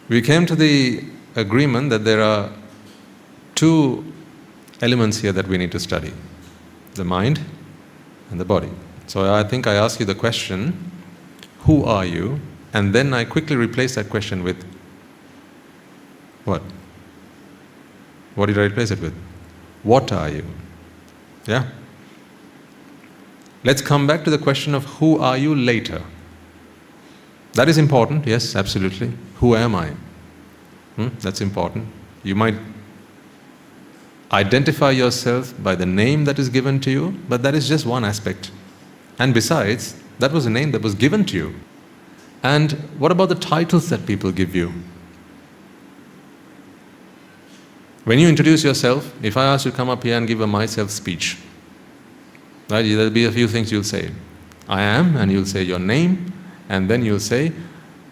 We came to the agreement that there are two elements here that we need to study: the mind and the body. So I think I asked you the question, who are you? And then I quickly replaced that question with what? What did I replace it with? What are you? Yeah? Let's come back to the question of who are you later. That is important, yes, absolutely. Who am I? That's important. You might identify yourself by the name that is given to you, but that is just one aspect. And besides, that was a name that was given to you. And what about the titles that people give you? When you introduce yourself, if I ask you to come up here and give a myself speech, right, there'll be a few things you'll say. I am, and you'll say your name, and then you'll say,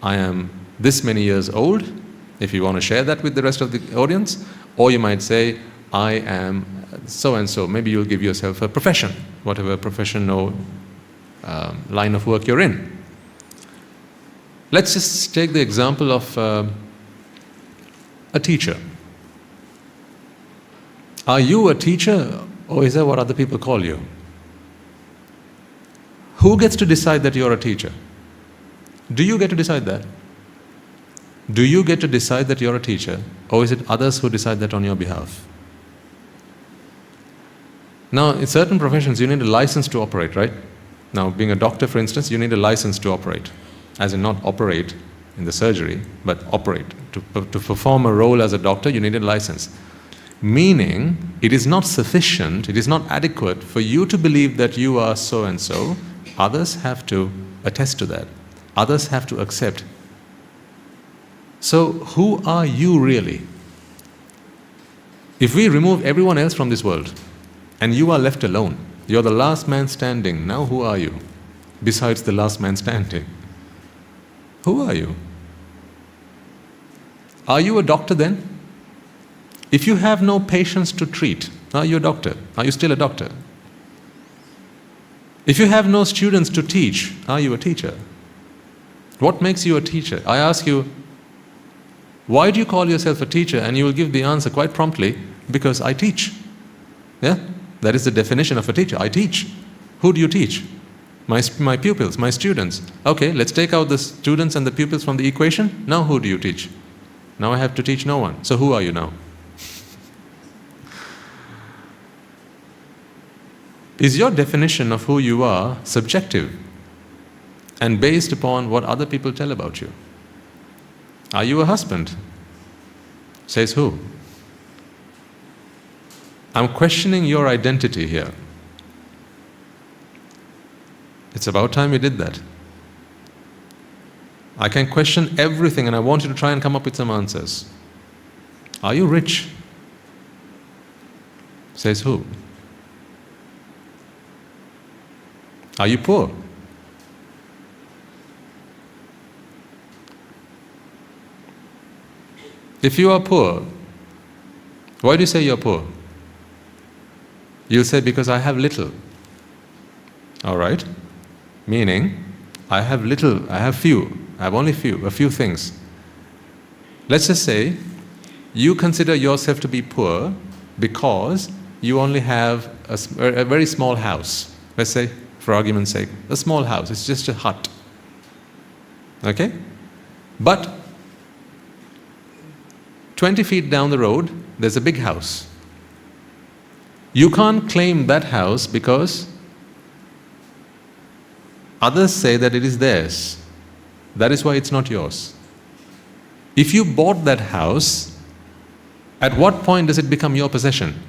I am this many years old, if you want to share that with the rest of the audience, or you might say, I am so and so. Maybe you'll give yourself a profession, whatever profession or line of work you're in. Let's just take the example of a teacher. Are you a teacher, or is that what other people call you? Who gets to decide that you're a teacher? Do you get to decide that? Do you get to decide that you're a teacher, or is it others who decide that on your behalf? Now, in certain professions, you need a license to operate, right? Now, being a doctor, for instance, you need a license to operate. As in not operate in the surgery, but operate. To perform a role as a doctor, you need a license. Meaning, it is not sufficient, it is not adequate for you to believe that you are so and so. Others have to attest to that. Others have to accept. So, who are you really? If we remove everyone else from this world, and you are left alone, you're the last man standing, now who are you? Besides the last man standing. Who are you? Are you a doctor then? If you have no patients to treat, are you a doctor? Are you still a doctor? If you have no students to teach, are you a teacher? What makes you a teacher? I ask you, why do you call yourself a teacher? And you will give the answer quite promptly, because I teach. Yeah? That is the definition of a teacher. I teach. Who do you teach? My pupils, my students. Okay, let's take out the students and the pupils from the equation. Now who do you teach? Now I have to teach no one. So who are you now? Is your definition of who you are subjective and based upon what other people tell about you? Are you a husband? Says who? I'm questioning your identity here. It's about time we did that. I can question everything, and I want you to try and come up with some answers. Are you rich? Says who? Are you poor? If you are poor, why do you say you're poor? You'll say, because I have little. All right? Meaning, I have little, I have few, I have only a few things. Let's just say, you consider yourself to be poor because you only have a very small house. Let's say, for argument's sake, a small house, it's just a hut. Okay? But 20 feet down the road, there's a big house. You can't claim that house because others say that it is theirs. That is why it's not yours. If you bought that house, at what point does it become your possession?